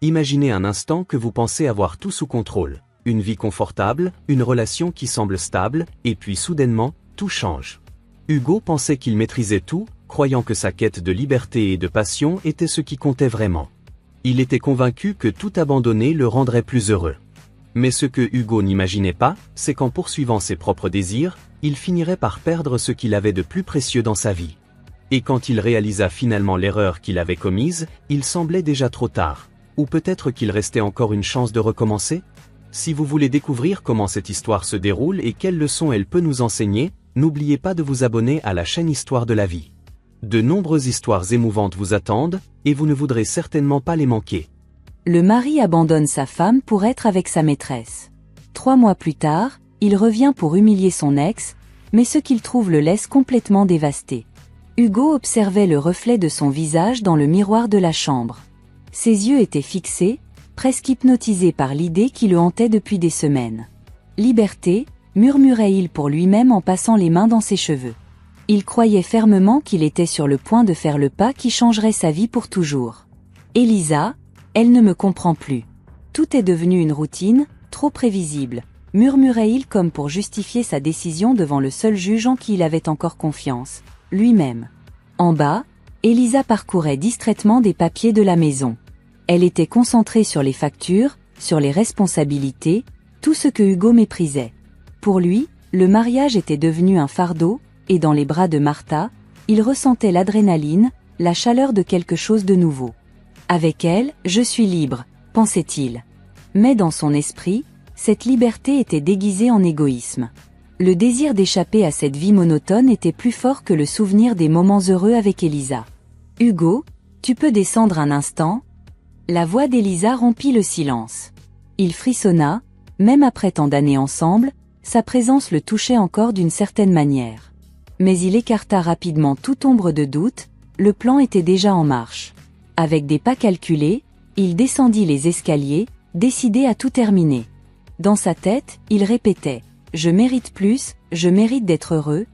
Imaginez un instant que vous pensez avoir tout sous contrôle. Une vie confortable, une relation qui semble stable, et puis soudainement, tout change. Hugo pensait qu'il maîtrisait tout, croyant que sa quête de liberté et de passion était ce qui comptait vraiment. Il était convaincu que tout abandonner le rendrait plus heureux. Mais ce que Hugo n'imaginait pas, c'est qu'en poursuivant ses propres désirs, il finirait par perdre ce qu'il avait de plus précieux dans sa vie. Et quand il réalisa finalement l'erreur qu'il avait commise, il semblait déjà trop tard. Ou peut-être qu'il restait encore une chance de recommencer? Si vous voulez découvrir comment cette histoire se déroule et quelles leçons elle peut nous enseigner, n'oubliez pas de vous abonner à la chaîne Histoire de la vie. De nombreuses histoires émouvantes vous attendent, et vous ne voudrez certainement pas les manquer. Le mari abandonne sa femme pour être avec sa maîtresse. 3 mois plus tard, il revient pour humilier son ex, mais ce qu'il trouve le laisse complètement dévasté. Hugo observait le reflet de son visage dans le miroir de la chambre. Ses yeux étaient fixés, presque hypnotisés par l'idée qui le hantait depuis des semaines. « Liberté », murmurait-il pour lui-même en passant les mains dans ses cheveux. Il croyait fermement qu'il était sur le point de faire le pas qui changerait sa vie pour toujours. Elisa, elle ne me comprend plus. Tout est devenu une routine, trop prévisible, murmurait-il comme pour justifier sa décision devant le seul juge en qui il avait encore confiance, lui-même. En bas, Elisa parcourait distraitement des papiers de la maison. Elle était concentrée sur les factures, sur les responsabilités, tout ce que Hugo méprisait. Pour lui, le mariage était devenu un fardeau, et dans les bras de Martha, il ressentait l'adrénaline, la chaleur de quelque chose de nouveau. Avec elle, je suis libre, pensait-il. Mais dans son esprit, cette liberté était déguisée en égoïsme. Le désir d'échapper à cette vie monotone était plus fort que le souvenir des moments heureux avec Elisa. « Hugo, tu peux descendre un instant ?» La voix d'Elisa rompit le silence. Il frissonna, même après tant d'années ensemble, sa présence le touchait encore d'une certaine manière. Mais il écarta rapidement toute ombre de doute, le plan était déjà en marche. Avec des pas calculés, il descendit les escaliers, décidé à tout terminer. Dans sa tête, il répétait « Je mérite plus, je mérite d'être heureux ».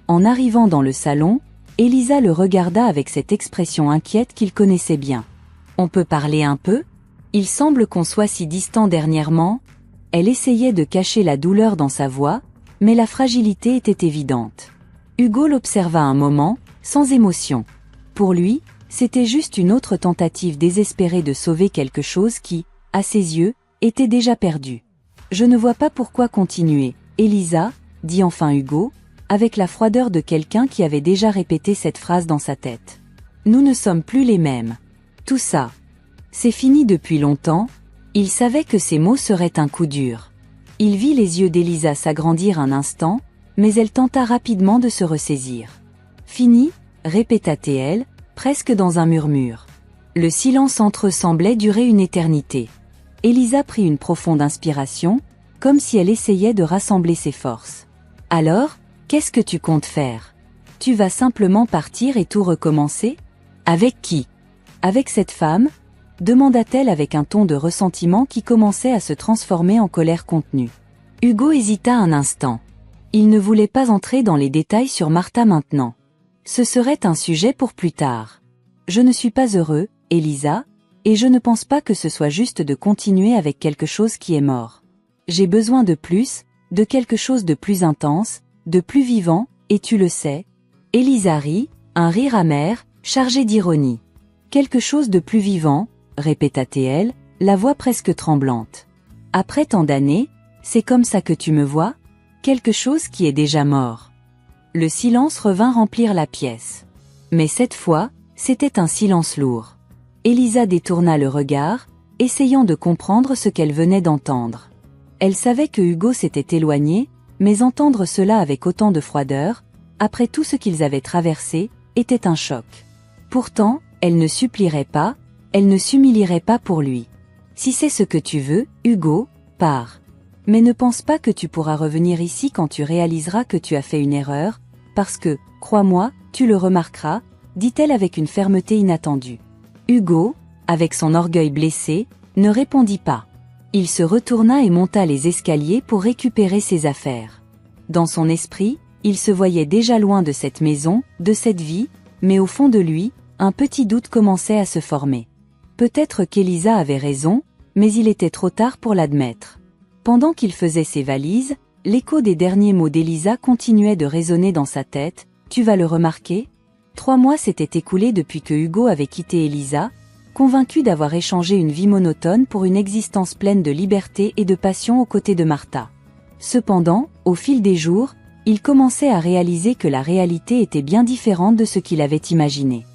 En arrivant dans le salon, Elisa le regarda avec cette expression inquiète qu'il connaissait bien. « On peut parler un peu ? Il semble qu'on soit si distants dernièrement ». Elle essayait de cacher la douleur dans sa voix, mais la fragilité était évidente. Hugo l'observa un moment, sans émotion. Pour lui, c'était juste une autre tentative désespérée de sauver quelque chose qui, à ses yeux, était déjà perdu. « Je ne vois pas pourquoi continuer, Elisa, » dit enfin Hugo, avec la froideur de quelqu'un qui avait déjà répété cette phrase dans sa tête. « Nous ne sommes plus les mêmes. Tout ça, c'est fini depuis longtemps. » Il savait que ces mots seraient un coup dur. Il vit les yeux d'Elisa s'agrandir un instant, mais elle tenta rapidement de se ressaisir. « Fini ?» répéta-t-elle, presque dans un murmure. Le silence entre eux semblait durer une éternité. Elisa prit une profonde inspiration, comme si elle essayait de rassembler ses forces. « Alors, qu'est-ce que tu comptes faire ? Tu vas simplement partir et tout recommencer ? Avec qui ? Avec cette femme ? » demanda-t-elle avec un ton de ressentiment qui commençait à se transformer en colère contenue. Hugo hésita un instant. Il ne voulait pas entrer dans les détails sur Martha maintenant. Ce serait un sujet pour plus tard. « Je ne suis pas heureux, Elisa, et je ne pense pas que ce soit juste de continuer avec quelque chose qui est mort. J'ai besoin de plus, de quelque chose de plus intense, de plus vivant, et tu le sais. » Elisa rit, un rire amer, chargé d'ironie. « Quelque chose de plus vivant ?» répéta-t-elle, la voix presque tremblante. « Après tant d'années, c'est comme ça que tu me vois ? Quelque chose qui est déjà mort. » Le silence revint remplir la pièce. Mais cette fois, c'était un silence lourd. Elisa détourna le regard, essayant de comprendre ce qu'elle venait d'entendre. Elle savait que Hugo s'était éloigné, mais entendre cela avec autant de froideur, après tout ce qu'ils avaient traversé, était un choc. Pourtant, elle ne supplierait pas, elle ne s'humilierait pas pour lui. « Si c'est ce que tu veux, Hugo, pars. Mais ne pense pas que tu pourras revenir ici quand tu réaliseras que tu as fait une erreur, parce que, crois-moi, tu le remarqueras, » dit-elle avec une fermeté inattendue. Hugo, avec son orgueil blessé, ne répondit pas. Il se retourna et monta les escaliers pour récupérer ses affaires. Dans son esprit, il se voyait déjà loin de cette maison, de cette vie, mais au fond de lui, un petit doute commençait à se former. Peut-être qu'Elisa avait raison, mais il était trop tard pour l'admettre. Pendant qu'il faisait ses valises, l'écho des derniers mots d'Elisa continuait de résonner dans sa tête. Tu vas le remarquer ? 3 mois s'étaient écoulés depuis que Hugo avait quitté Elisa, convaincu d'avoir échangé une vie monotone pour une existence pleine de liberté et de passion aux côtés de Martha. Cependant, au fil des jours, il commençait à réaliser que la réalité était bien différente de ce qu'il avait imaginé.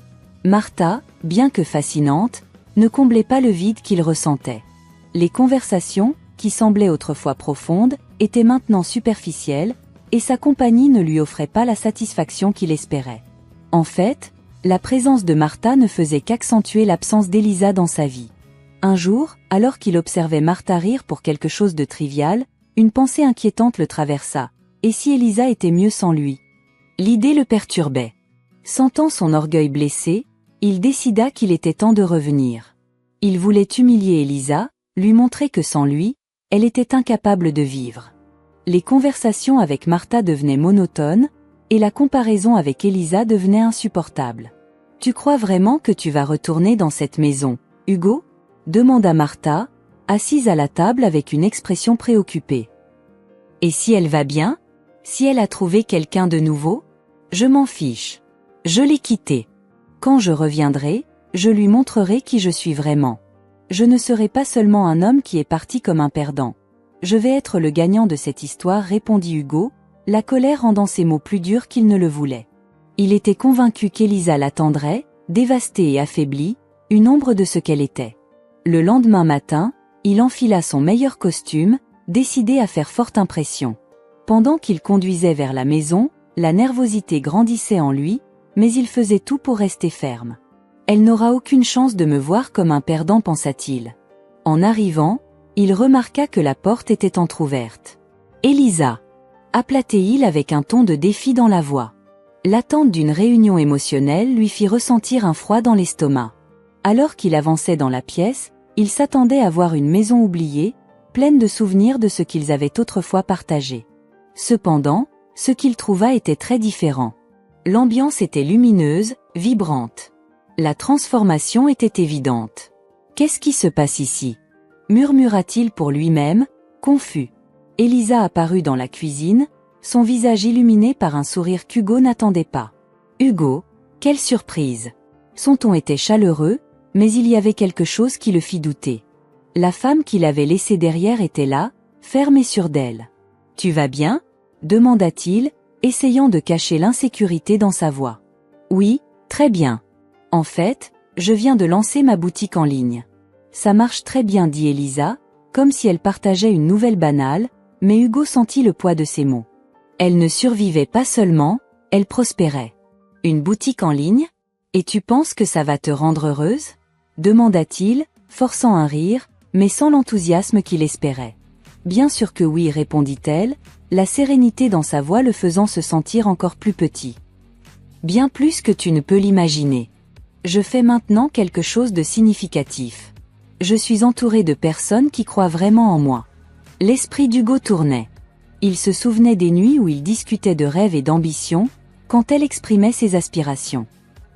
Martha, bien que fascinante, ne comblait pas le vide qu'il ressentait. Les conversations, qui semblaient autrefois profondes, étaient maintenant superficielles, et sa compagnie ne lui offrait pas la satisfaction qu'il espérait. En fait, la présence de Martha ne faisait qu'accentuer l'absence d'Elisa dans sa vie. Un jour, alors qu'il observait Martha rire pour quelque chose de trivial, une pensée inquiétante le traversa. Et si Elisa était mieux sans lui ? L'idée le perturbait. Sentant son orgueil blessé, il décida qu'il était temps de revenir. Il voulait humilier Elisa, lui montrer que sans lui, elle était incapable de vivre. Les conversations avec Martha devenaient monotones, et la comparaison avec Elisa devenait insupportable. « Tu crois vraiment que tu vas retourner dans cette maison, Hugo ?» demanda Martha, assise à la table avec une expression préoccupée. « Et si elle va bien ? Si elle a trouvé quelqu'un de nouveau ? Je m'en fiche. Je l'ai quitté. Quand je reviendrai, je lui montrerai qui je suis vraiment. Je ne serai pas seulement un homme qui est parti comme un perdant. Je vais être le gagnant de cette histoire, répondit Hugo, la colère rendant ses mots plus durs qu'il ne le voulait. Il était convaincu qu'Elisa l'attendrait, dévastée et affaiblie, une ombre de ce qu'elle était. Le lendemain matin, il enfila son meilleur costume, décidé à faire forte impression. Pendant qu'il conduisait vers la maison, la nervosité grandissait en lui, mais il faisait tout pour rester ferme. Elle n'aura aucune chance de me voir comme un perdant, pensa-t-il. En arrivant, il remarqua que la porte était entr'ouverte. « Elisa !» appela-t-il avec un ton de défi dans la voix. L'attente d'une réunion émotionnelle lui fit ressentir un froid dans l'estomac. Alors qu'il avançait dans la pièce, il s'attendait à voir une maison oubliée, pleine de souvenirs de ce qu'ils avaient autrefois partagé. Cependant, ce qu'il trouva était très différent. L'ambiance était lumineuse, vibrante. La transformation était évidente. « Qu'est-ce qui se passe ici ?» murmura-t-il pour lui-même, confus. Elisa apparut dans la cuisine, son visage illuminé par un sourire qu'Hugo n'attendait pas. « Hugo, quelle surprise !» Son ton était chaleureux, mais il y avait quelque chose qui le fit douter. La femme qu'il avait laissée derrière était là, ferme et sûre d'elle. « Tu vas bien ?» demanda-t-il, essayant de cacher l'insécurité dans sa voix. « Oui, très bien. En fait, je viens de lancer ma boutique en ligne. »« Ça marche très bien, » dit Elisa, comme si elle partageait une nouvelle banale, mais Hugo sentit le poids de ses mots. Elle ne survivait pas seulement, elle prospérait. « Une boutique en ligne ? Et tu penses que ça va te rendre heureuse ? » demanda-t-il, forçant un rire, mais sans l'enthousiasme qu'il espérait. « Bien sûr que oui, » répondit-elle, la sérénité dans sa voix le faisant se sentir encore plus petit. « Bien plus que tu ne peux l'imaginer. Je fais maintenant quelque chose de significatif. Je suis entouré de personnes qui croient vraiment en moi. » L'esprit d'Hugo tournait. Il se souvenait des nuits où il discutait de rêves et d'ambitions, quand elle exprimait ses aspirations.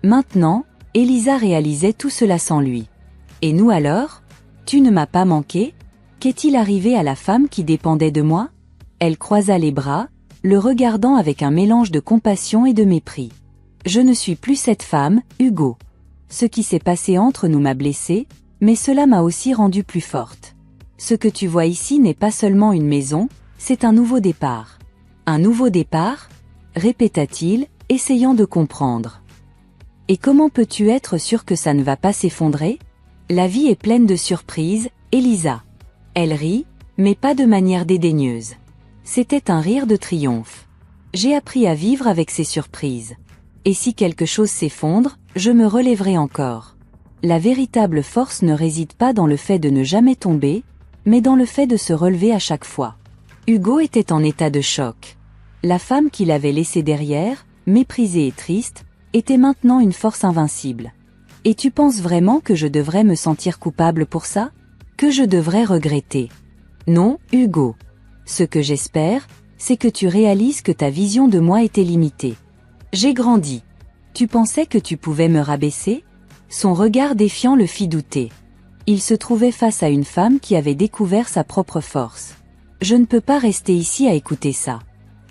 Maintenant, Elisa réalisait tout cela sans lui. « Et nous alors ? Tu ne m'as pas manqué ? Qu'est-il arrivé à la femme qui dépendait de moi ?» Elle croisa les bras, le regardant avec un mélange de compassion et de mépris. « Je ne suis plus cette femme, Hugo. Ce qui s'est passé entre nous m'a blessée, mais cela m'a aussi rendue plus forte. Ce que tu vois ici n'est pas seulement une maison, c'est un nouveau départ. »« Un nouveau départ ?» répéta-t-il, essayant de comprendre. « Et comment peux-tu être sûr que ça ne va pas s'effondrer ? La vie est pleine de surprises, Elisa. » Elle rit, mais pas de manière dédaigneuse. C'était un rire de triomphe. « J'ai appris à vivre avec ces surprises. Et si quelque chose s'effondre, je me relèverai encore. La véritable force ne réside pas dans le fait de ne jamais tomber, mais dans le fait de se relever à chaque fois. » Hugo était en état de choc. La femme qu'il avait laissée derrière, méprisée et triste, était maintenant une force invincible. « Et tu penses vraiment que je devrais me sentir coupable pour ça ? Que je devrais regretter ? Non, Hugo. Ce que j'espère, c'est que tu réalises que ta vision de moi était limitée. J'ai grandi. Tu pensais que tu pouvais me rabaisser ? Son regard défiant le fit douter. Il se trouvait face à une femme qui avait découvert sa propre force. « Je ne peux pas rester ici à écouter ça. »«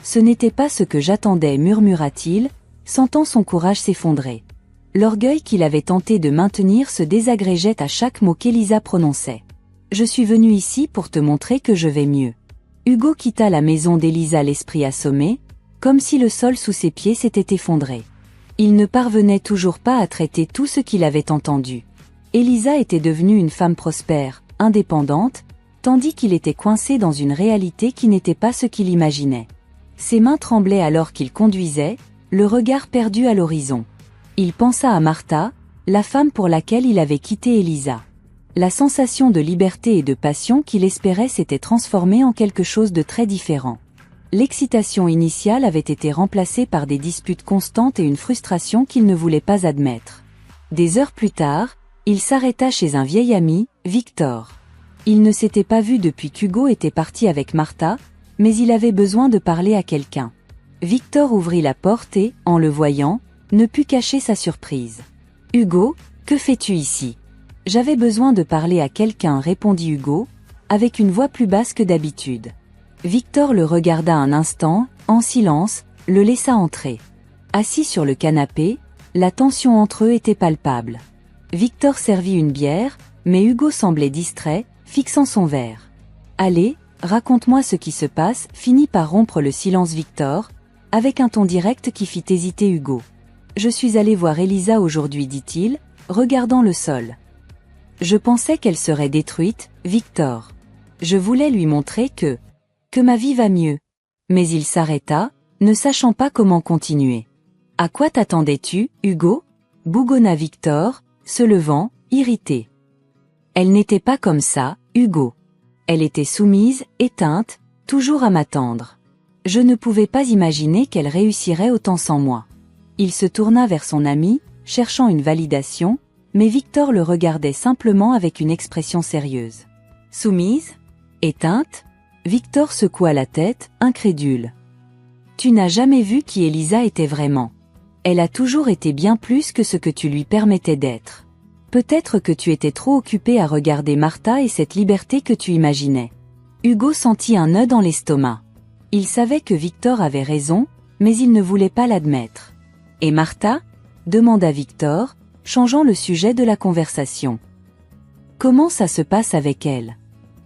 Ce n'était pas ce que j'attendais, murmura-t-il, sentant son courage s'effondrer. L'orgueil qu'il avait tenté de maintenir se désagrégeait à chaque mot qu'Elisa prononçait. « Je suis venu ici pour te montrer que je vais mieux. » Hugo quitta la maison d'Elisa l'esprit assommé, comme si le sol sous ses pieds s'était effondré. Il ne parvenait toujours pas à traiter tout ce qu'il avait entendu. Elisa était devenue une femme prospère, indépendante, tandis qu'il était coincé dans une réalité qui n'était pas ce qu'il imaginait. Ses mains tremblaient alors qu'il conduisait, le regard perdu à l'horizon. Il pensa à Martha, la femme pour laquelle il avait quitté Elisa. La sensation de liberté et de passion qu'il espérait s'était transformée en quelque chose de très différent. L'excitation initiale avait été remplacée par des disputes constantes et une frustration qu'il ne voulait pas admettre. Des heures plus tard, il s'arrêta chez un vieil ami, Victor. Il ne s'était pas vu depuis qu'Hugo était parti avec Martha, mais il avait besoin de parler à quelqu'un. Victor ouvrit la porte et, en le voyant, ne put cacher sa surprise. « Hugo, que fais-tu ici ? » « J'avais besoin de parler à quelqu'un, répondit Hugo, avec une voix plus basse que d'habitude. Victor le regarda un instant, en silence, le laissa entrer. Assis sur le canapé, la tension entre eux était palpable. Victor servit une bière, mais Hugo semblait distrait, fixant son verre. « Allez, raconte-moi ce qui se passe », finit par rompre le silence Victor, avec un ton direct qui fit hésiter Hugo. « Je suis allé voir Elisa aujourd'hui, dit-il, regardant le sol. Je pensais qu'elle serait détruite, Victor. Je voulais lui montrer que ma vie va mieux. » Mais il s'arrêta, ne sachant pas comment continuer. « À quoi t'attendais-tu, Hugo ?» bougonna Victor, se levant, irrité. Elle n'était pas comme ça, Hugo. Elle était soumise, éteinte, toujours à m'attendre. Je ne pouvais pas imaginer qu'elle réussirait autant sans moi. Il se tourna vers son ami, cherchant une validation, mais Victor le regardait simplement avec une expression sérieuse. « Soumise ? Éteinte ?» Victor secoua la tête, incrédule. « Tu n'as jamais vu qui Elisa était vraiment. Elle a toujours été bien plus que ce que tu lui permettais d'être. Peut-être que tu étais trop occupé à regarder Martha et cette liberté que tu imaginais. » Hugo sentit un nœud dans l'estomac. Il savait que Victor avait raison, mais il ne voulait pas l'admettre. « Et Martha ?» demanda Victor, changeant le sujet de la conversation. « Comment ça se passe avec elle ?»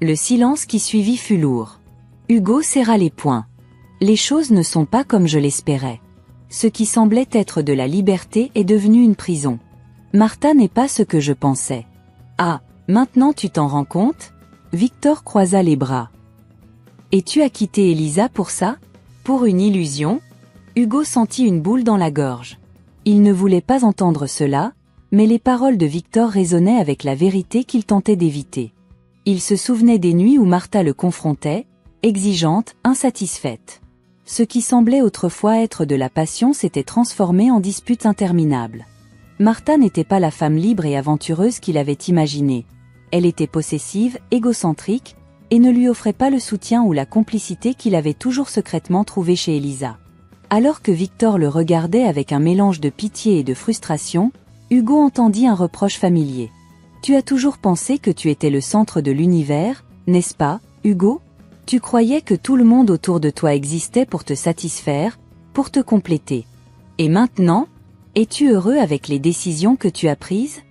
Le silence qui suivit fut lourd. Hugo serra les poings. « Les choses ne sont pas comme je l'espérais. Ce qui semblait être de la liberté est devenu une prison. Martha n'est pas ce que je pensais. »« Ah, maintenant tu t'en rends compte ?» Victor croisa les bras. « Et tu as quitté Elisa pour ça ? Pour une illusion ?» Hugo sentit une boule dans la gorge. Il ne voulait pas entendre cela, mais les paroles de Victor résonnaient avec la vérité qu'il tentait d'éviter. Il se souvenait des nuits où Martha le confrontait, exigeante, insatisfaite. Ce qui semblait autrefois être de la passion s'était transformé en disputes interminables. Martha n'était pas la femme libre et aventureuse qu'il avait imaginée. Elle était possessive, égocentrique, et ne lui offrait pas le soutien ou la complicité qu'il avait toujours secrètement trouvé chez Elisa. Alors que Victor le regardait avec un mélange de pitié et de frustration, Hugo entendit un reproche familier. « Tu as toujours pensé que tu étais le centre de l'univers, n'est-ce pas, Hugo ? Tu croyais que tout le monde autour de toi existait pour te satisfaire, pour te compléter. Et maintenant, es-tu heureux avec les décisions que tu as prises ? »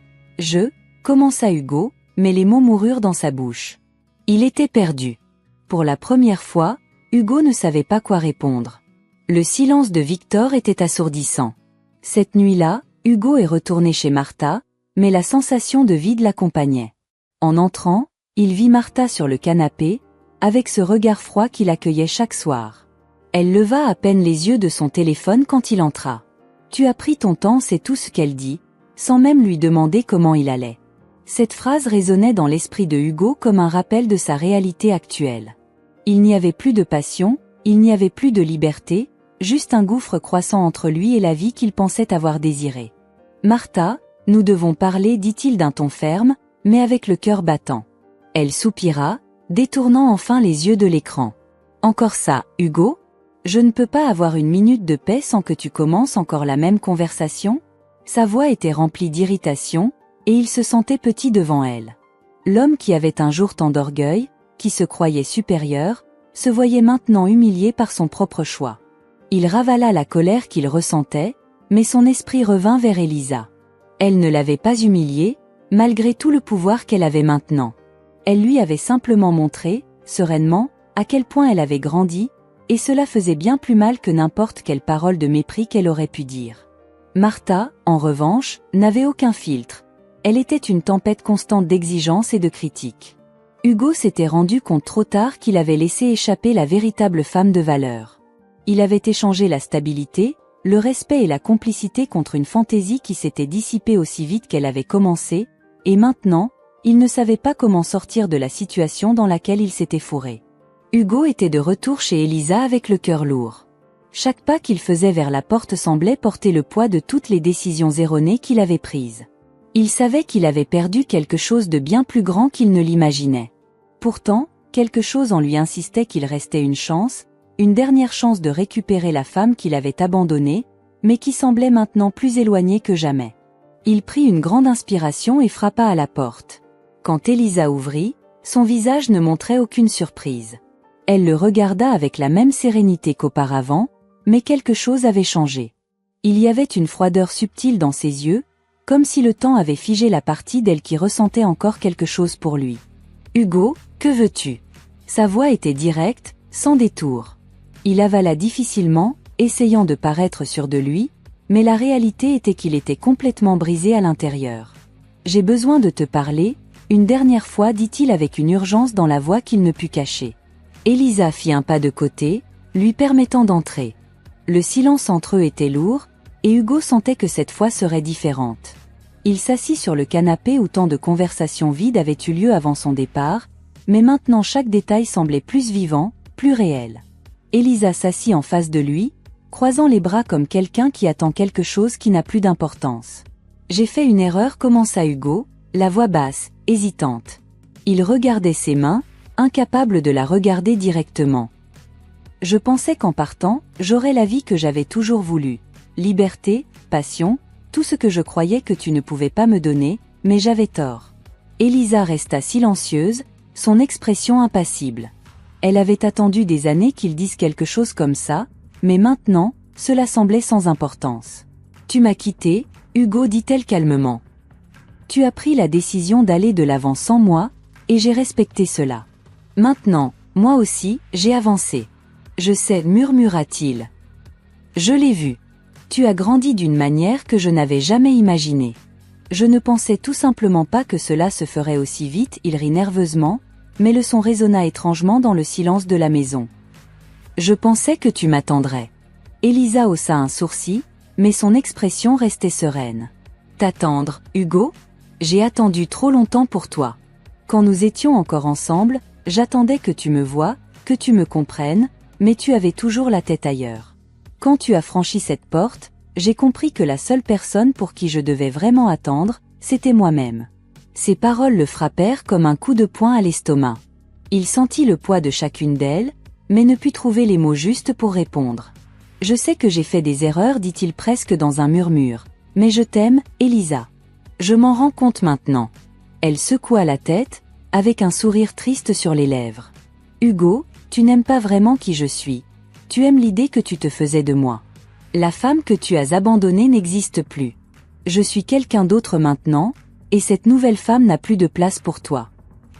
commença Hugo, mais les mots moururent dans sa bouche. Il était perdu. Pour la première fois, Hugo ne savait pas quoi répondre. Le silence de Victor était assourdissant. Cette nuit-là, Hugo est retourné chez Martha, mais la sensation de vide l'accompagnait. En entrant, il vit Martha sur le canapé, avec ce regard froid qui l'accueillait chaque soir. Elle leva à peine les yeux de son téléphone quand il entra. « Tu as pris ton temps », c'est tout ce qu'elle dit, sans même lui demander comment il allait. Cette phrase résonnait dans l'esprit de Hugo comme un rappel de sa réalité actuelle. Il n'y avait plus de passion, il n'y avait plus de liberté, juste un gouffre croissant entre lui et la vie qu'il pensait avoir désirée. « Martha, nous devons parler », dit-il d'un ton ferme, mais avec le cœur battant. Elle soupira, détournant enfin les yeux de l'écran. « Encore ça, Hugo ? Je ne peux pas avoir une minute de paix sans que tu commences encore la même conversation ? Sa voix était remplie d'irritation, et il se sentait petit devant elle. L'homme qui avait un jour tant d'orgueil, qui se croyait supérieur, se voyait maintenant humilié par son propre choix. Il ravala la colère qu'il ressentait, mais son esprit revint vers Elisa. Elle ne l'avait pas humilié, malgré tout le pouvoir qu'elle avait maintenant. Elle lui avait simplement montré, sereinement, à quel point elle avait grandi, et cela faisait bien plus mal que n'importe quelle parole de mépris qu'elle aurait pu dire. Martha, en revanche, n'avait aucun filtre. Elle était une tempête constante d'exigences et de critiques. Hugo s'était rendu compte trop tard qu'il avait laissé échapper la véritable femme de valeur. Il avait échangé la stabilité, le respect et la complicité contre une fantaisie qui s'était dissipée aussi vite qu'elle avait commencé, et maintenant, il ne savait pas comment sortir de la situation dans laquelle il s'était fourré. Hugo était de retour chez Elisa avec le cœur lourd. Chaque pas qu'il faisait vers la porte semblait porter le poids de toutes les décisions erronées qu'il avait prises. Il savait qu'il avait perdu quelque chose de bien plus grand qu'il ne l'imaginait. Pourtant, quelque chose en lui insistait qu'il restait une dernière chance de récupérer la femme qu'il avait abandonnée, mais qui semblait maintenant plus éloignée que jamais. Il prit une grande inspiration et frappa à la porte. Quand Elisa ouvrit, son visage ne montrait aucune surprise. Elle le regarda avec la même sérénité qu'auparavant, mais quelque chose avait changé. Il y avait une froideur subtile dans ses yeux, comme si le temps avait figé la partie d'elle qui ressentait encore quelque chose pour lui. « Hugo, que veux-tu » Sa voix était directe, sans détour. Il avala difficilement, essayant de paraître sûr de lui, mais la réalité était qu'il était complètement brisé à l'intérieur. « J'ai besoin de te parler, une dernière fois, dit-il avec une urgence dans la voix qu'il ne put cacher. Elisa fit un pas de côté, lui permettant d'entrer. Le silence entre eux était lourd, et Hugo sentait que cette fois serait différente. Il s'assit sur le canapé où tant de conversations vides avaient eu lieu avant son départ, mais maintenant chaque détail semblait plus vivant, plus réel. Elisa s'assit en face de lui, croisant les bras comme quelqu'un qui attend quelque chose qui n'a plus d'importance. « J'ai fait une erreur » commença Hugo, la voix basse, hésitante. Il regardait ses mains, incapable de la regarder directement. « Je pensais qu'en partant, j'aurais la vie que j'avais toujours voulu. Liberté, passion, tout ce que je croyais que tu ne pouvais pas me donner, mais j'avais tort. » Elisa resta silencieuse, son expression impassible. Elle avait attendu des années qu'il dise quelque chose comme ça, mais maintenant, cela semblait sans importance. « Tu m'as quitté, Hugo, dit-elle calmement. Tu as pris la décision d'aller de l'avant sans moi, et j'ai respecté cela. Maintenant, moi aussi, j'ai avancé. Je sais, murmura-t-il. Je l'ai vu. Tu as grandi d'une manière que je n'avais jamais imaginée. Je ne pensais tout simplement pas que cela se ferait aussi vite, il rit nerveusement, mais le son résonna étrangement dans le silence de la maison. Je pensais que tu m'attendrais. Elisa haussa un sourcil, mais son expression restait sereine. T'attendre, Hugo ? J'ai attendu trop longtemps pour toi. Quand nous étions encore ensemble, j'attendais que tu me voies, que tu me comprennes, mais tu avais toujours la tête ailleurs. Quand tu as franchi cette porte, j'ai compris que la seule personne pour qui je devais vraiment attendre, c'était moi-même. Ces paroles le frappèrent comme un coup de poing à l'estomac. Il sentit le poids de chacune d'elles, mais ne put trouver les mots justes pour répondre. Je sais que j'ai fait des erreurs, dit-il presque dans un murmure, mais je t'aime, Elisa. Je m'en rends compte maintenant. Elle secoua la tête, avec un sourire triste sur les lèvres. Hugo, tu n'aimes pas vraiment qui je suis. Tu aimes l'idée que tu te faisais de moi. La femme que tu as abandonnée n'existe plus. Je suis quelqu'un d'autre maintenant, et cette nouvelle femme n'a plus de place pour toi.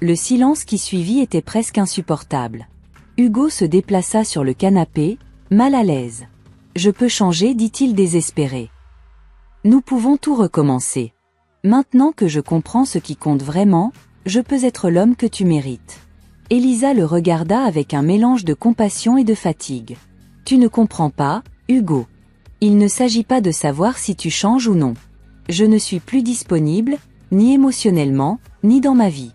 Le silence qui suivit était presque insupportable. Hugo se déplaça sur le canapé, mal à l'aise. Je peux changer, dit-il désespéré. Nous pouvons tout recommencer. Maintenant que je comprends ce qui compte vraiment, je peux être l'homme que tu mérites. Elisa le regarda avec un mélange de compassion et de fatigue. Tu ne comprends pas, Hugo. Il ne s'agit pas de savoir si tu changes ou non. Je ne suis plus disponible, ni émotionnellement, ni dans ma vie.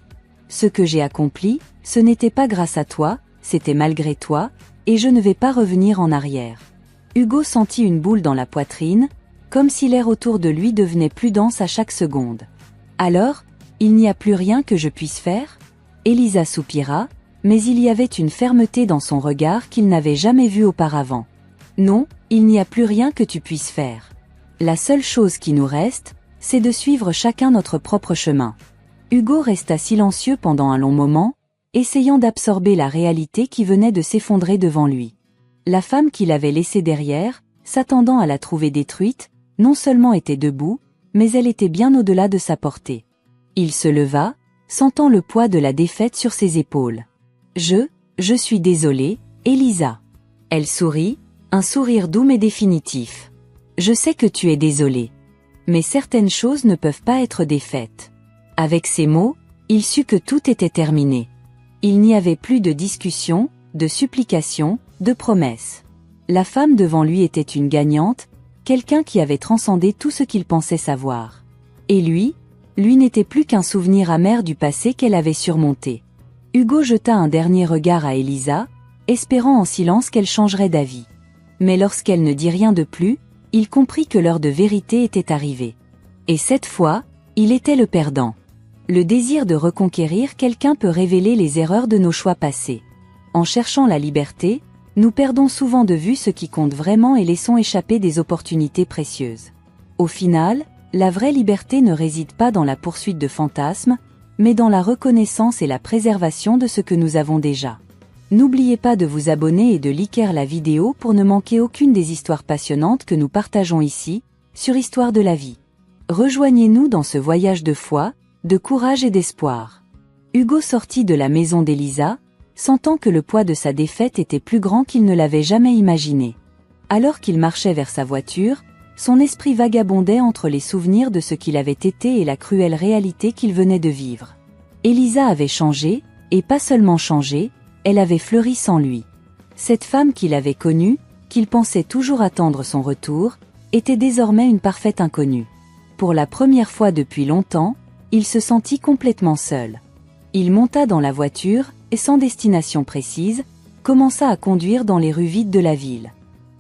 Ce que j'ai accompli, ce n'était pas grâce à toi, c'était malgré toi, et je ne vais pas revenir en arrière. Hugo sentit une boule dans la poitrine, comme si l'air autour de lui devenait plus dense à chaque seconde. Alors, il n'y a plus rien que je puisse faire ? Elisa soupira, mais il y avait une fermeté dans son regard qu'il n'avait jamais vue auparavant. Non, il n'y a plus rien que tu puisses faire. La seule chose qui nous reste, c'est de suivre chacun notre propre chemin. Hugo resta silencieux pendant un long moment, essayant d'absorber la réalité qui venait de s'effondrer devant lui. La femme qu'il avait laissée derrière, s'attendant à la trouver détruite, non seulement était debout, mais elle était bien au-delà de sa portée. Il se leva, sentant le poids de la défaite sur ses épaules. Je suis désolé, Elisa. Elle sourit, un sourire doux mais définitif. Je sais que tu es désolé. Mais certaines choses ne peuvent pas être défaites. Avec ces mots, il sut que tout était terminé. Il n'y avait plus de discussion, de supplication, de promesses. La femme devant lui était une gagnante, quelqu'un qui avait transcendé tout ce qu'il pensait savoir. Et lui n'était plus qu'un souvenir amer du passé qu'elle avait surmonté. Hugo jeta un dernier regard à Elisa, espérant en silence qu'elle changerait d'avis. Mais lorsqu'elle ne dit rien de plus, il comprit que l'heure de vérité était arrivée. Et cette fois, il était le perdant. Le désir de reconquérir quelqu'un peut révéler les erreurs de nos choix passés. En cherchant la liberté, nous perdons souvent de vue ce qui compte vraiment et laissons échapper des opportunités précieuses. Au final, la vraie liberté ne réside pas dans la poursuite de fantasmes, mais dans la reconnaissance et la préservation de ce que nous avons déjà. N'oubliez pas de vous abonner et de liker la vidéo pour ne manquer aucune des histoires passionnantes que nous partageons ici, sur Histoire de la vie. Rejoignez-nous dans ce voyage de foi, de courage et d'espoir. Hugo sortit de la maison d'Elisa, sentant que le poids de sa défaite était plus grand qu'il ne l'avait jamais imaginé. Alors qu'il marchait vers sa voiture, son esprit vagabondait entre les souvenirs de ce qu'il avait été et la cruelle réalité qu'il venait de vivre. Elisa avait changé, et pas seulement changé, elle avait fleuri sans lui. Cette femme qu'il avait connue, qu'il pensait toujours attendre son retour, était désormais une parfaite inconnue. Pour la première fois depuis longtemps, il se sentit complètement seul. Il monta dans la voiture, et sans destination précise, commença à conduire dans les rues vides de la ville.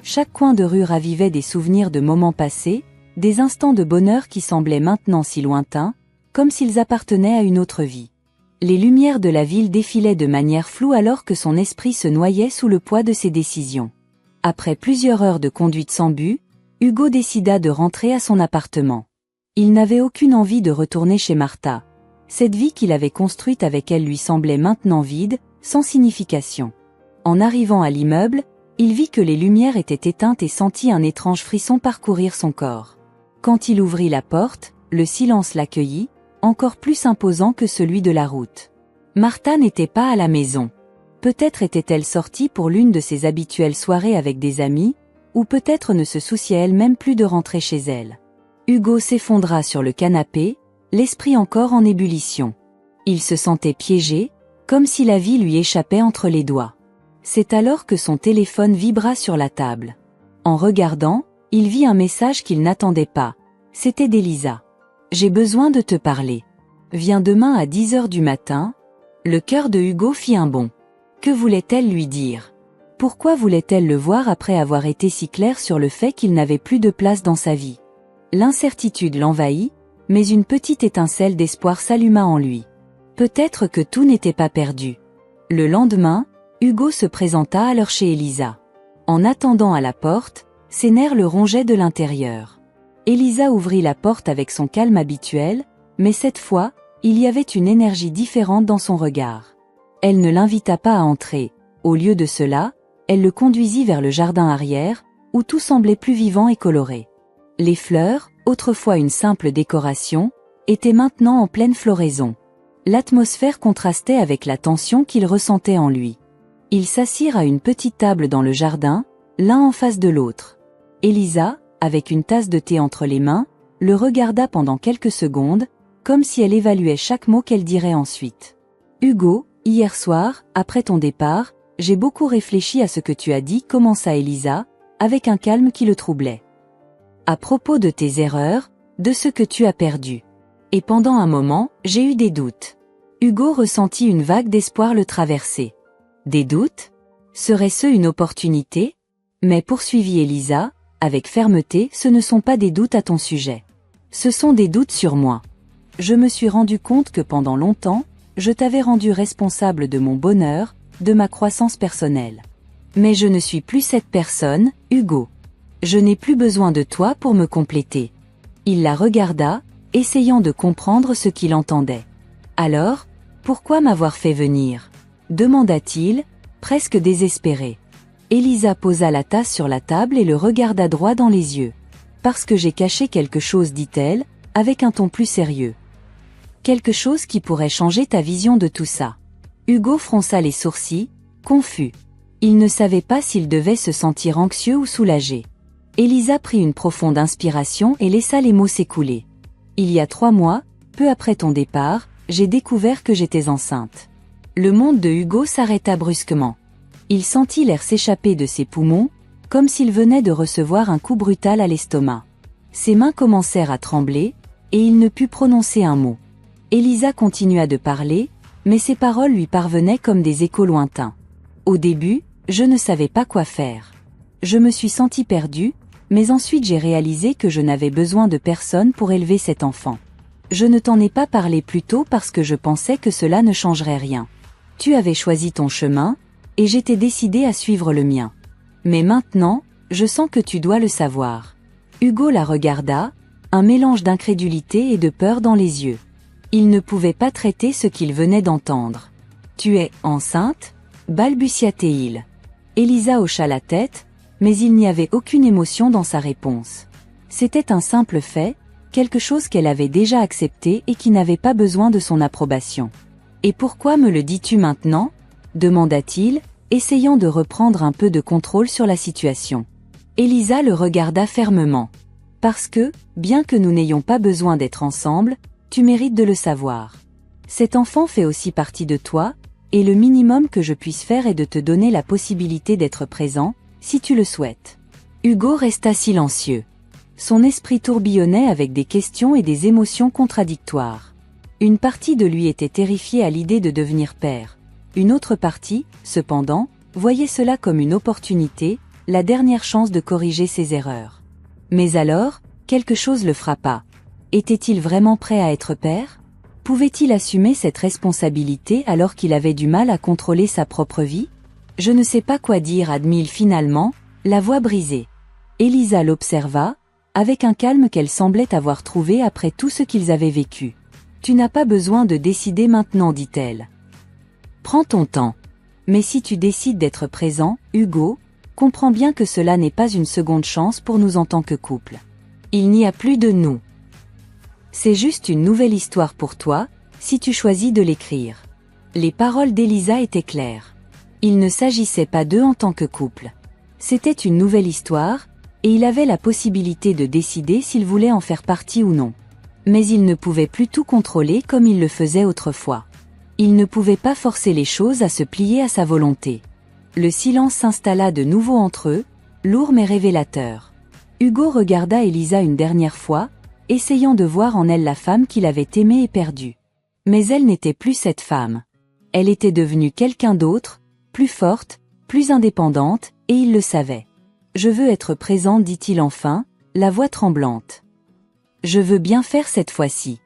Chaque coin de rue ravivait des souvenirs de moments passés, des instants de bonheur qui semblaient maintenant si lointains, comme s'ils appartenaient à une autre vie. Les lumières de la ville défilaient de manière floue alors que son esprit se noyait sous le poids de ses décisions. Après plusieurs heures de conduite sans but, Hugo décida de rentrer à son appartement. Il n'avait aucune envie de retourner chez Martha. Cette vie qu'il avait construite avec elle lui semblait maintenant vide, sans signification. En arrivant à l'immeuble, il vit que les lumières étaient éteintes et sentit un étrange frisson parcourir son corps. Quand il ouvrit la porte, le silence l'accueillit, encore plus imposant que celui de la route. Martha n'était pas à la maison. Peut-être était-elle sortie pour l'une de ses habituelles soirées avec des amis, ou peut-être ne se souciait elle-même plus de rentrer chez elle. Hugo s'effondra sur le canapé, l'esprit encore en ébullition. Il se sentait piégé, comme si la vie lui échappait entre les doigts. C'est alors que son téléphone vibra sur la table. En regardant, il vit un message qu'il n'attendait pas. C'était d'Elisa. « J'ai besoin de te parler. Viens demain à 10h du matin. » Le cœur de Hugo fit un bond. Que voulait-elle lui dire? Pourquoi voulait-elle le voir après avoir été si claire sur le fait qu'il n'avait plus de place dans sa vie? L'incertitude l'envahit, mais une petite étincelle d'espoir s'alluma en lui. Peut-être que tout n'était pas perdu. Le lendemain, Hugo se présenta alors chez Elisa. En attendant à la porte, ses nerfs le rongeaient de l'intérieur. Elisa ouvrit la porte avec son calme habituel, mais cette fois, il y avait une énergie différente dans son regard. Elle ne l'invita pas à entrer. Au lieu de cela, elle le conduisit vers le jardin arrière, où tout semblait plus vivant et coloré. Les fleurs, autrefois une simple décoration, étaient maintenant en pleine floraison. L'atmosphère contrastait avec la tension qu'il ressentait en lui. Ils s'assirent à une petite table dans le jardin, l'un en face de l'autre. Elisa, avec une tasse de thé entre les mains, le regarda pendant quelques secondes, comme si elle évaluait chaque mot qu'elle dirait ensuite. « Hugo, hier soir, après ton départ, j'ai beaucoup réfléchi à ce que tu as dit, » commença Elisa, avec un calme qui le troublait. « À propos de tes erreurs, de ce que tu as perdu. Et pendant un moment, j'ai eu des doutes. » Hugo ressentit une vague d'espoir le traverser. Des doutes? Serait-ce une opportunité? Mais poursuivit Elisa, avec fermeté, ce ne sont pas des doutes à ton sujet. Ce sont des doutes sur moi. Je me suis rendu compte que pendant longtemps, je t'avais rendu responsable de mon bonheur, de ma croissance personnelle. Mais je ne suis plus cette personne, Hugo. Je n'ai plus besoin de toi pour me compléter. Il la regarda, essayant de comprendre ce qu'il entendait. Alors, pourquoi m'avoir fait venir? Demanda-t-il, presque désespéré. Elisa posa la tasse sur la table et le regarda droit dans les yeux. Parce que j'ai caché quelque chose, dit-elle, avec un ton plus sérieux. Quelque chose qui pourrait changer ta vision de tout ça. Hugo fronça les sourcils, confus. Il ne savait pas s'il devait se sentir anxieux ou soulagé. Elisa prit une profonde inspiration et laissa les mots s'écouler. Il y a 3 mois, peu après ton départ, j'ai découvert que j'étais enceinte. Le monde de Hugo s'arrêta brusquement. Il sentit l'air s'échapper de ses poumons, comme s'il venait de recevoir un coup brutal à l'estomac. Ses mains commencèrent à trembler, et il ne put prononcer un mot. Elisa continua de parler, mais ses paroles lui parvenaient comme des échos lointains. Au début, je ne savais pas quoi faire. Je me suis sentie perdue, mais ensuite j'ai réalisé que je n'avais besoin de personne pour élever cet enfant. Je ne t'en ai pas parlé plus tôt parce que je pensais que cela ne changerait rien. Tu avais choisi ton chemin, et j'étais décidée à suivre le mien. Mais maintenant, je sens que tu dois le savoir. Hugo la regarda, un mélange d'incrédulité et de peur dans les yeux. Il ne pouvait pas traiter ce qu'il venait d'entendre. Tu es enceinte? Balbutia-t-il. Elisa hocha la tête, mais il n'y avait aucune émotion dans sa réponse. C'était un simple fait, quelque chose qu'elle avait déjà accepté et qui n'avait pas besoin de son approbation. Et pourquoi me le dis-tu maintenant? Demanda-t-il, essayant de reprendre un peu de contrôle sur la situation. Elisa le regarda fermement. Parce que, bien que nous n'ayons pas besoin d'être ensemble, tu mérites de le savoir. Cet enfant fait aussi partie de toi, et le minimum que je puisse faire est de te donner la possibilité d'être présent, si tu le souhaites. Hugo resta silencieux. Son esprit tourbillonnait avec des questions et des émotions contradictoires. Une partie de lui était terrifiée à l'idée de devenir père. Une autre partie, cependant, voyait cela comme une opportunité, la dernière chance de corriger ses erreurs. Mais alors, quelque chose le frappa. Était-il vraiment prêt à être père? Pouvait-il assumer cette responsabilité alors qu'il avait du mal à contrôler sa propre vie? Je ne sais pas quoi dire, admit-il finalement, la voix brisée. Elisa l'observa, avec un calme qu'elle semblait avoir trouvé après tout ce qu'ils avaient vécu. Tu n'as pas besoin de décider maintenant, dit-elle. Prends ton temps. Mais si tu décides d'être présent, Hugo, comprends bien que cela n'est pas une seconde chance pour nous en tant que couple. Il n'y a plus de nous. C'est juste une nouvelle histoire pour toi, si tu choisis de l'écrire. Les paroles d'Elisa étaient claires. Il ne s'agissait pas d'eux en tant que couple. C'était une nouvelle histoire, et il avait la possibilité de décider s'il voulait en faire partie ou non. Mais il ne pouvait plus tout contrôler comme il le faisait autrefois. Il ne pouvait pas forcer les choses à se plier à sa volonté. Le silence s'installa de nouveau entre eux, lourd mais révélateur. Hugo regarda Elisa une dernière fois, essayant de voir en elle la femme qu'il avait aimée et perdue. Mais elle n'était plus cette femme. Elle était devenue quelqu'un d'autre, plus forte, plus indépendante, et il le savait. « Je veux être présente, dit-il enfin, la voix tremblante. Je veux bien faire cette fois-ci.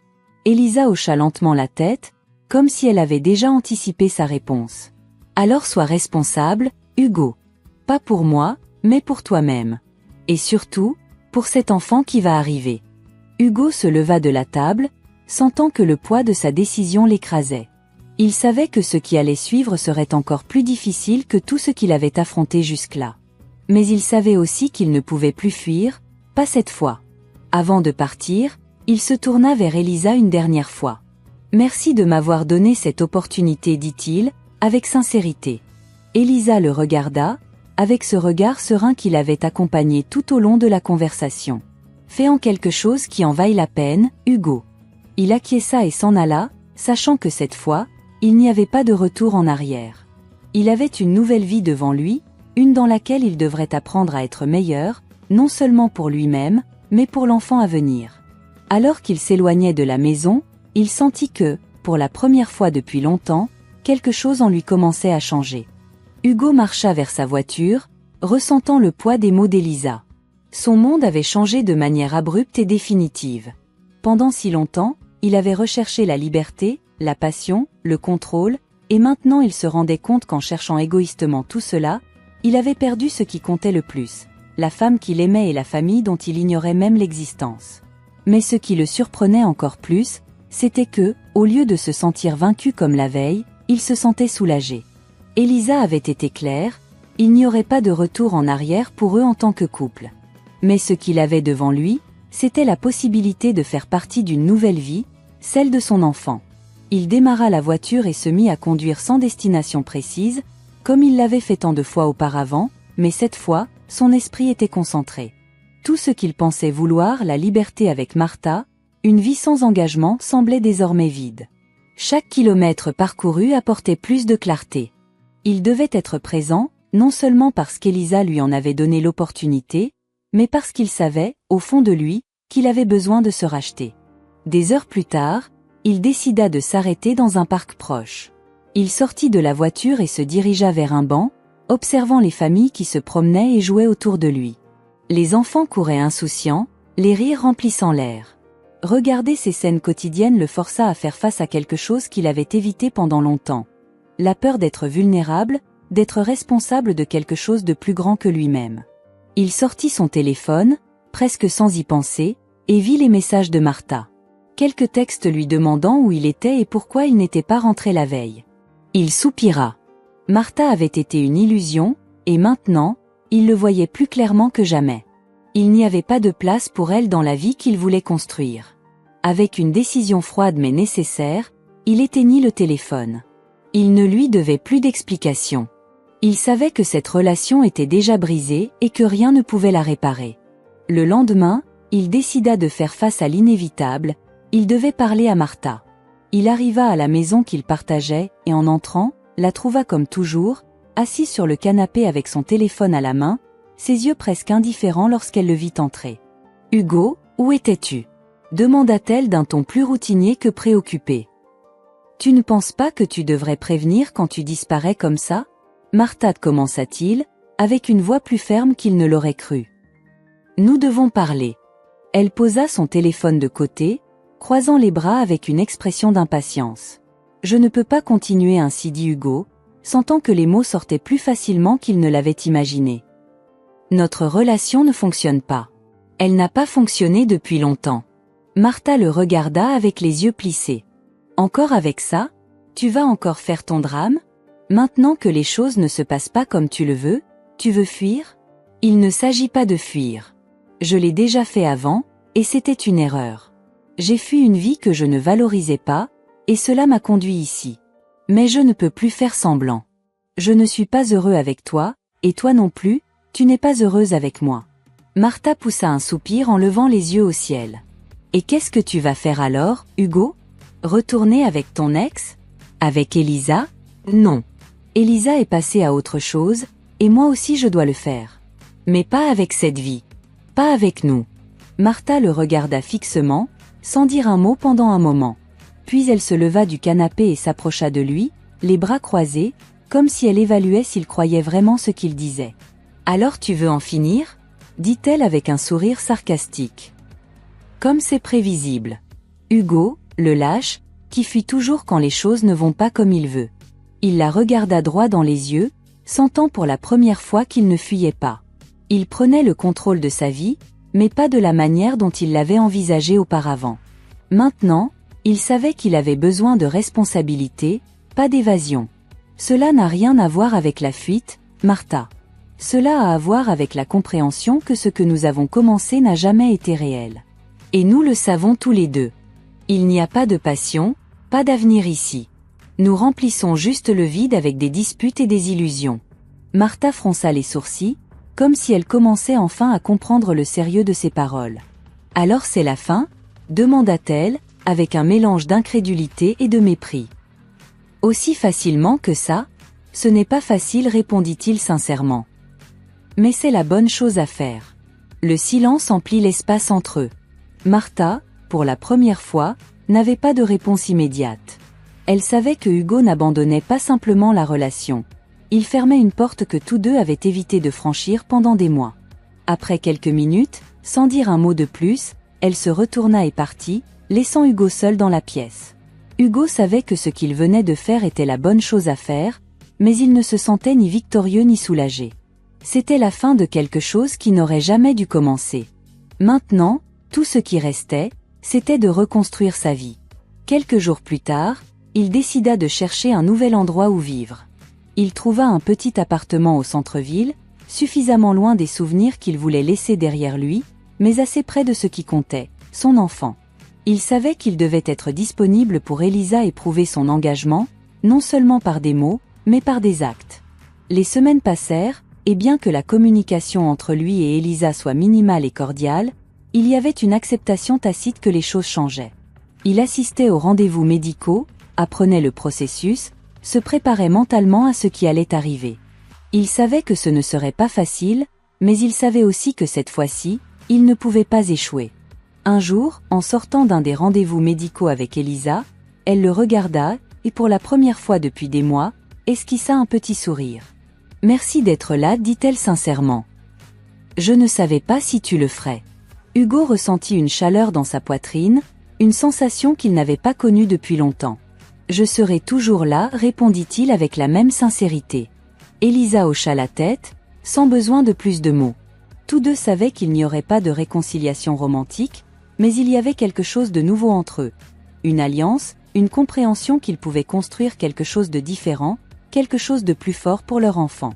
Elisa hocha lentement la tête, comme si elle avait déjà anticipé sa réponse. Alors sois responsable, Hugo. Pas pour moi, mais pour toi-même. Et surtout, pour cet enfant qui va arriver. Hugo se leva de la table, sentant que le poids de sa décision l'écrasait. Il savait que ce qui allait suivre serait encore plus difficile que tout ce qu'il avait affronté jusque-là. Mais il savait aussi qu'il ne pouvait plus fuir, pas cette fois. Avant de partir, il se tourna vers Elisa une dernière fois. « Merci de m'avoir donné cette opportunité, dit-il, avec sincérité. » Elisa le regarda, avec ce regard serein qui l'avait accompagné tout au long de la conversation. « Fais en quelque chose qui en vaille la peine, Hugo. » Il acquiesça et s'en alla, sachant que cette fois, il n'y avait pas de retour en arrière. Il avait une nouvelle vie devant lui, une dans laquelle il devrait apprendre à être meilleur, non seulement pour lui-même, mais pour l'enfant à venir. Alors qu'il s'éloignait de la maison, il sentit que, pour la première fois depuis longtemps, quelque chose en lui commençait à changer. Hugo marcha vers sa voiture, ressentant le poids des mots d'Elisa. Son monde avait changé de manière abrupte et définitive. Pendant si longtemps, il avait recherché la liberté, la passion, le contrôle, et maintenant il se rendait compte qu'en cherchant égoïstement tout cela, il avait perdu ce qui comptait le plus, la femme qu'il aimait et la famille dont il ignorait même l'existence. Mais ce qui le surprenait encore plus, c'était que, au lieu de se sentir vaincu comme la veille, il se sentait soulagé. Elisa avait été claire, il n'y aurait pas de retour en arrière pour eux en tant que couple. Mais ce qu'il avait devant lui, c'était la possibilité de faire partie d'une nouvelle vie, celle de son enfant. Il démarra la voiture et se mit à conduire sans destination précise, comme il l'avait fait tant de fois auparavant, mais cette fois, son esprit était concentré. Tout ce qu'il pensait vouloir, la liberté avec Martha, une vie sans engagement, semblait désormais vide. Chaque kilomètre parcouru apportait plus de clarté. Il devait être présent, non seulement parce qu'Elisa lui en avait donné l'opportunité, mais parce qu'il savait, au fond de lui, qu'il avait besoin de se racheter. Des heures plus tard, il décida de s'arrêter dans un parc proche. Il sortit de la voiture et se dirigea vers un banc, observant les familles qui se promenaient et jouaient autour de lui. Les enfants couraient insouciants, les rires remplissant l'air. Regarder ces scènes quotidiennes le força à faire face à quelque chose qu'il avait évité pendant longtemps. La peur d'être vulnérable, d'être responsable de quelque chose de plus grand que lui-même. Il sortit son téléphone, presque sans y penser, et vit les messages de Martha. Quelques textes lui demandant où il était et pourquoi il n'était pas rentré la veille. Il soupira. Martha avait été une illusion, et maintenant, il le voyait plus clairement que jamais. Il n'y avait pas de place pour elle dans la vie qu'il voulait construire. Avec une décision froide mais nécessaire, il éteignit le téléphone. Il ne lui devait plus d'explications. Il savait que cette relation était déjà brisée et que rien ne pouvait la réparer. Le lendemain, il décida de faire face à l'inévitable, il devait parler à Martha. Il arriva à la maison qu'il partageait et en entrant, la trouva comme toujours, assise sur le canapé avec son téléphone à la main, ses yeux presque indifférents lorsqu'elle le vit entrer. « Hugo, où étais-tu » demanda-t-elle d'un ton plus routinier que préoccupé. « Tu ne penses pas que tu devrais prévenir quand tu disparais comme ça » Martha commença-t-il, avec une voix plus ferme qu'il ne l'aurait cru. « Nous devons parler. » Elle posa son téléphone de côté, croisant les bras avec une expression d'impatience. « Je ne peux pas continuer ainsi, dit Hugo, sentant que les mots sortaient plus facilement qu'il ne l'avait imaginé. Notre relation ne fonctionne pas. Elle n'a pas fonctionné depuis longtemps. » Martha le regarda avec les yeux plissés. « Encore avec ça? Tu vas encore faire ton drame? Maintenant que les choses ne se passent pas comme tu le veux, tu veux fuir? Il ne s'agit pas de fuir. Je l'ai déjà fait avant, et c'était une erreur. J'ai fui une vie que je ne valorisais pas, et cela m'a conduit ici. Mais je ne peux plus faire semblant. Je ne suis pas heureux avec toi, et toi non plus, tu n'es pas heureuse avec moi. » Martha poussa un soupir en levant les yeux au ciel. « Et qu'est-ce que tu vas faire alors, Hugo? Retourner avec ton ex? Avec Elisa? Non. Elisa est passée à autre chose, et moi aussi je dois le faire. Mais pas avec cette vie. Pas avec nous. » Martha le regarda fixement, sans dire un mot pendant un moment. Puis elle se leva du canapé et s'approcha de lui, les bras croisés, comme si elle évaluait s'il croyait vraiment ce qu'il disait. « Alors tu veux en finir ?» dit-elle avec un sourire sarcastique. Comme c'est prévisible. Hugo, le lâche, qui fuit toujours quand les choses ne vont pas comme il veut. Il la regarda droit dans les yeux, sentant pour la première fois qu'il ne fuyait pas. Il prenait le contrôle de sa vie, mais pas de la manière dont il l'avait envisagé auparavant. Maintenant, il savait qu'il avait besoin de responsabilité, pas d'évasion. Cela n'a rien à voir avec la fuite, Martha. Cela a à voir avec la compréhension que ce que nous avons commencé n'a jamais été réel. Et nous le savons tous les deux. Il n'y a pas de passion, pas d'avenir ici. Nous remplissons juste le vide avec des disputes et des illusions. Martha fronça les sourcils, comme si elle commençait enfin à comprendre le sérieux de ses paroles. « Alors c'est la fin ?» demanda-t-elle, avec un mélange d'incrédulité et de mépris. « Aussi facilement que ça? Ce n'est pas facile, répondit-il sincèrement. Mais c'est la bonne chose à faire. » Le silence emplit l'espace entre eux. Martha, pour la première fois, n'avait pas de réponse immédiate. Elle savait que Hugo n'abandonnait pas simplement la relation. Il fermait une porte que tous deux avaient évité de franchir pendant des mois. Après quelques minutes, sans dire un mot de plus, elle se retourna et partit, laissant Hugo seul dans la pièce. Hugo savait que ce qu'il venait de faire était la bonne chose à faire, mais il ne se sentait ni victorieux ni soulagé. C'était la fin de quelque chose qui n'aurait jamais dû commencer. Maintenant, tout ce qui restait, c'était de reconstruire sa vie. Quelques jours plus tard, il décida de chercher un nouvel endroit où vivre. Il trouva un petit appartement au centre-ville, suffisamment loin des souvenirs qu'il voulait laisser derrière lui, mais assez près de ce qui comptait, son enfant. Il savait qu'il devait être disponible pour Elisa et prouver son engagement, non seulement par des mots, mais par des actes. Les semaines passèrent, et bien que la communication entre lui et Elisa soit minimale et cordiale, il y avait une acceptation tacite que les choses changeaient. Il assistait aux rendez-vous médicaux, apprenait le processus, se préparait mentalement à ce qui allait arriver. Il savait que ce ne serait pas facile, mais il savait aussi que cette fois-ci, il ne pouvait pas échouer. Un jour, en sortant d'un des rendez-vous médicaux avec Elisa, elle le regarda, et pour la première fois depuis des mois, esquissa un petit sourire. « Merci d'être là », dit-elle sincèrement. « Je ne savais pas si tu le ferais. » Hugo ressentit une chaleur dans sa poitrine, une sensation qu'il n'avait pas connue depuis longtemps. « Je serai toujours là », répondit-il avec la même sincérité. Elisa hocha la tête, sans besoin de plus de mots. Tous deux savaient qu'il n'y aurait pas de réconciliation romantique, mais il y avait quelque chose de nouveau entre eux. Une alliance, une compréhension qu'ils pouvaient construire quelque chose de différent, quelque chose de plus fort pour leur enfant.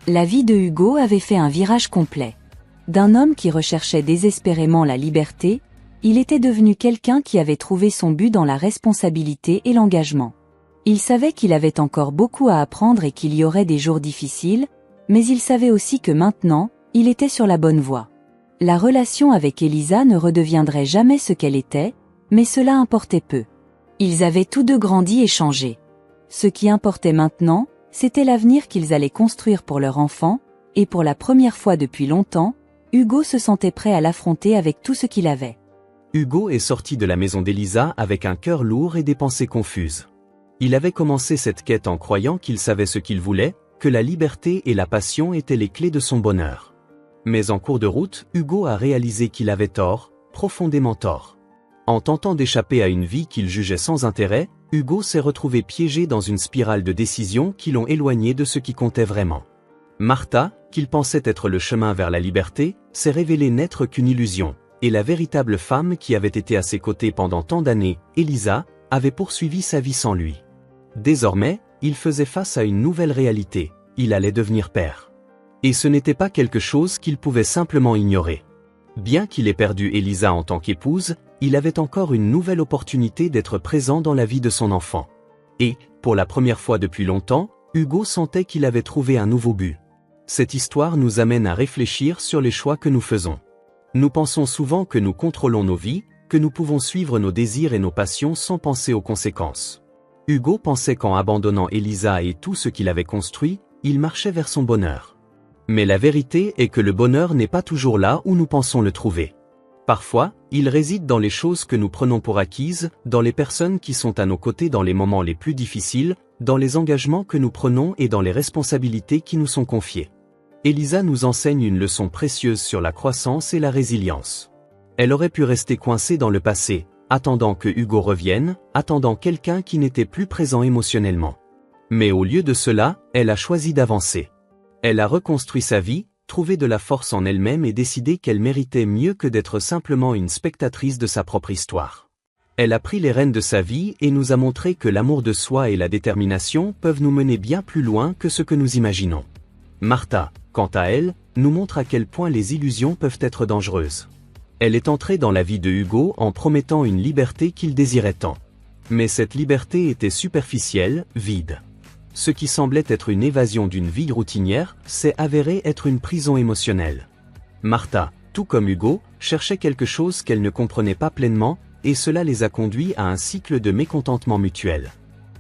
La vie de Hugo avait fait un virage complet. D'un homme qui recherchait désespérément la liberté, il était devenu quelqu'un qui avait trouvé son but dans la responsabilité et l'engagement. Il savait qu'il avait encore beaucoup à apprendre et qu'il y aurait des jours difficiles, mais il savait aussi que maintenant, il était sur la bonne voie. La relation avec Elisa ne redeviendrait jamais ce qu'elle était, mais cela importait peu. Ils avaient tous deux grandi et changé. Ce qui importait maintenant, c'était l'avenir qu'ils allaient construire pour leur enfant, et pour la première fois depuis longtemps, Hugo se sentait prêt à l'affronter avec tout ce qu'il avait. Hugo est sorti de la maison d'Elisa avec un cœur lourd et des pensées confuses. Il avait commencé cette quête en croyant qu'il savait ce qu'il voulait, que la liberté et la passion étaient les clés de son bonheur. Mais en cours de route, Hugo a réalisé qu'il avait tort, profondément tort. En tentant d'échapper à une vie qu'il jugeait sans intérêt, Hugo s'est retrouvé piégé dans une spirale de décisions qui l'ont éloigné de ce qui comptait vraiment. Martha, qu'il pensait être le chemin vers la liberté, s'est révélée n'être qu'une illusion, et la véritable femme qui avait été à ses côtés pendant tant d'années, Elisa, avait poursuivi sa vie sans lui. Désormais, il faisait face à une nouvelle réalité, il allait devenir père. Et ce n'était pas quelque chose qu'il pouvait simplement ignorer. Bien qu'il ait perdu Elisa en tant qu'épouse, il avait encore une nouvelle opportunité d'être présent dans la vie de son enfant. Et, pour la première fois depuis longtemps, Hugo sentait qu'il avait trouvé un nouveau but. Cette histoire nous amène à réfléchir sur les choix que nous faisons. Nous pensons souvent que nous contrôlons nos vies, que nous pouvons suivre nos désirs et nos passions sans penser aux conséquences. Hugo pensait qu'en abandonnant Elisa et tout ce qu'il avait construit, il marchait vers son bonheur. Mais la vérité est que le bonheur n'est pas toujours là où nous pensons le trouver. Parfois, il réside dans les choses que nous prenons pour acquises, dans les personnes qui sont à nos côtés dans les moments les plus difficiles, dans les engagements que nous prenons et dans les responsabilités qui nous sont confiées. Elisa nous enseigne une leçon précieuse sur la croissance et la résilience. Elle aurait pu rester coincée dans le passé, attendant que Hugo revienne, attendant quelqu'un qui n'était plus présent émotionnellement. Mais au lieu de cela, elle a choisi d'avancer. Elle a reconstruit sa vie, trouvé de la force en elle-même et décidé qu'elle méritait mieux que d'être simplement une spectatrice de sa propre histoire. Elle a pris les rênes de sa vie et nous a montré que l'amour de soi et la détermination peuvent nous mener bien plus loin que ce que nous imaginons. Martha, quant à elle, nous montre à quel point les illusions peuvent être dangereuses. Elle est entrée dans la vie de Hugo en promettant une liberté qu'il désirait tant. Mais cette liberté était superficielle, vide. Ce qui semblait être une évasion d'une vie routinière, s'est avéré être une prison émotionnelle. Martha, tout comme Hugo, cherchait quelque chose qu'elle ne comprenait pas pleinement, et cela les a conduits à un cycle de mécontentement mutuel.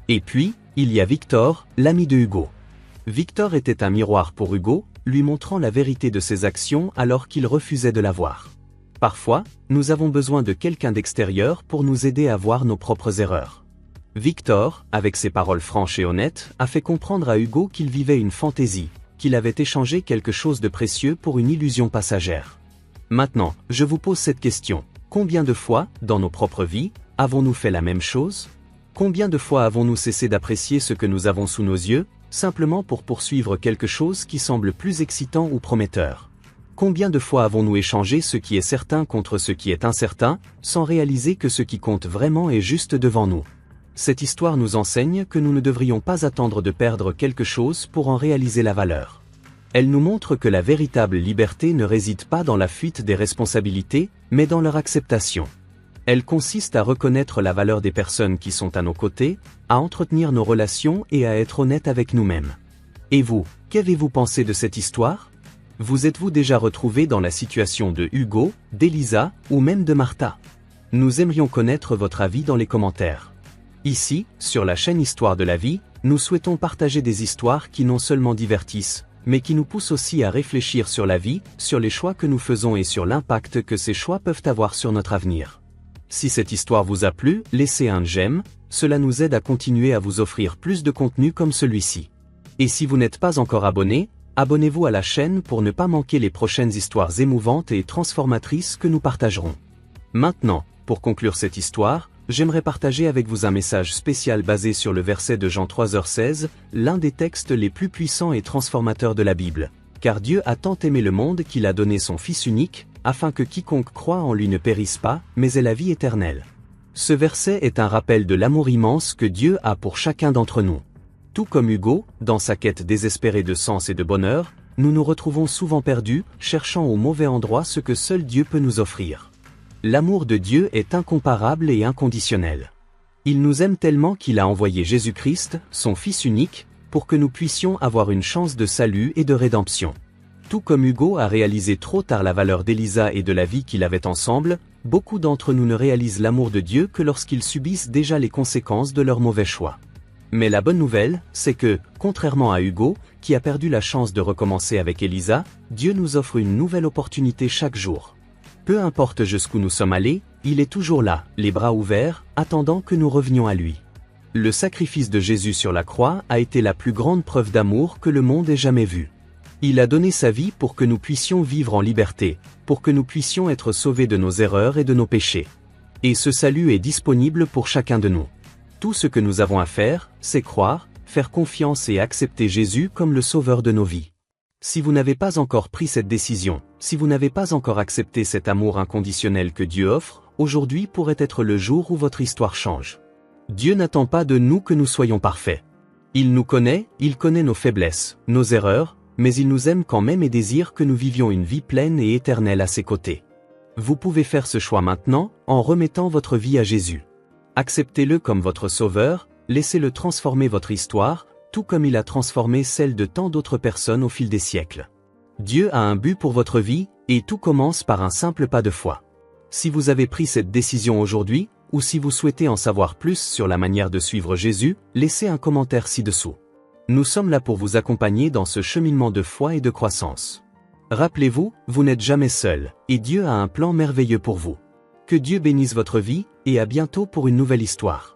Et puis, il y a Victor, l'ami de Hugo. Victor était un miroir pour Hugo, lui montrant la vérité de ses actions alors qu'il refusait de la voir. Parfois, nous avons besoin de quelqu'un d'extérieur pour nous aider à voir nos propres erreurs. Victor, avec ses paroles franches et honnêtes, a fait comprendre à Hugo qu'il vivait une fantaisie, qu'il avait échangé quelque chose de précieux pour une illusion passagère. Maintenant, je vous pose cette question. Combien de fois, dans nos propres vies, avons-nous fait la même chose ? Combien de fois avons-nous cessé d'apprécier ce que nous avons sous nos yeux, simplement pour poursuivre quelque chose qui semble plus excitant ou prometteur? Combien de fois avons-nous échangé ce qui est certain contre ce qui est incertain, sans réaliser que ce qui compte vraiment est juste devant nous? Cette histoire nous enseigne que nous ne devrions pas attendre de perdre quelque chose pour en réaliser la valeur. Elle nous montre que la véritable liberté ne réside pas dans la fuite des responsabilités, mais dans leur acceptation. Elle consiste à reconnaître la valeur des personnes qui sont à nos côtés, à entretenir nos relations et à être honnête avec nous-mêmes. Et vous, qu'avez-vous pensé de cette histoire? Vous êtes-vous déjà retrouvé dans la situation de Hugo, d'Elisa, ou même de Martha? Nous aimerions connaître votre avis dans les commentaires. Ici, sur la chaîne Histoire de la vie, nous souhaitons partager des histoires qui non seulement divertissent, mais qui nous poussent aussi à réfléchir sur la vie, sur les choix que nous faisons et sur l'impact que ces choix peuvent avoir sur notre avenir. Si cette histoire vous a plu, laissez un j'aime, cela nous aide à continuer à vous offrir plus de contenu comme celui-ci. Et si vous n'êtes pas encore abonné, abonnez-vous à la chaîne pour ne pas manquer les prochaines histoires émouvantes et transformatrices que nous partagerons. Maintenant, pour conclure cette histoire, j'aimerais partager avec vous un message spécial basé sur le verset de Jean 3h16, l'un des textes les plus puissants et transformateurs de la Bible. Car Dieu a tant aimé le monde qu'il a donné son Fils unique, afin que quiconque croit en lui ne périsse pas, mais ait la vie éternelle. Ce verset est un rappel de l'amour immense que Dieu a pour chacun d'entre nous. Tout comme Hugo, dans sa quête désespérée de sens et de bonheur, nous nous retrouvons souvent perdus, cherchant au mauvais endroit ce que seul Dieu peut nous offrir. L'amour de Dieu est incomparable et inconditionnel. Il nous aime tellement qu'il a envoyé Jésus-Christ, son Fils unique, pour que nous puissions avoir une chance de salut et de rédemption. Tout comme Hugo a réalisé trop tard la valeur d'Elisa et de la vie qu'ils avaient ensemble, beaucoup d'entre nous ne réalisent l'amour de Dieu que lorsqu'ils subissent déjà les conséquences de leurs mauvais choix. Mais la bonne nouvelle, c'est que, contrairement à Hugo, qui a perdu la chance de recommencer avec Elisa, Dieu nous offre une nouvelle opportunité chaque jour. Peu importe jusqu'où nous sommes allés, il est toujours là, les bras ouverts, attendant que nous revenions à lui. Le sacrifice de Jésus sur la croix a été la plus grande preuve d'amour que le monde ait jamais vue. Il a donné sa vie pour que nous puissions vivre en liberté, pour que nous puissions être sauvés de nos erreurs et de nos péchés. Et ce salut est disponible pour chacun de nous. Tout ce que nous avons à faire, c'est croire, faire confiance et accepter Jésus comme le sauveur de nos vies. Si vous n'avez pas encore pris cette décision, si vous n'avez pas encore accepté cet amour inconditionnel que Dieu offre, aujourd'hui pourrait être le jour où votre histoire change. Dieu n'attend pas de nous que nous soyons parfaits. Il nous connaît, il connaît nos faiblesses, nos erreurs, mais il nous aime quand même et désire que nous vivions une vie pleine et éternelle à ses côtés. Vous pouvez faire ce choix maintenant, en remettant votre vie à Jésus. Acceptez-le comme votre sauveur, laissez-le transformer votre histoire, tout comme il a transformé celle de tant d'autres personnes au fil des siècles. Dieu a un but pour votre vie, et tout commence par un simple pas de foi. Si vous avez pris cette décision aujourd'hui, ou si vous souhaitez en savoir plus sur la manière de suivre Jésus, laissez un commentaire ci-dessous. Nous sommes là pour vous accompagner dans ce cheminement de foi et de croissance. Rappelez-vous, vous n'êtes jamais seul, et Dieu a un plan merveilleux pour vous. Que Dieu bénisse votre vie, et à bientôt pour une nouvelle histoire.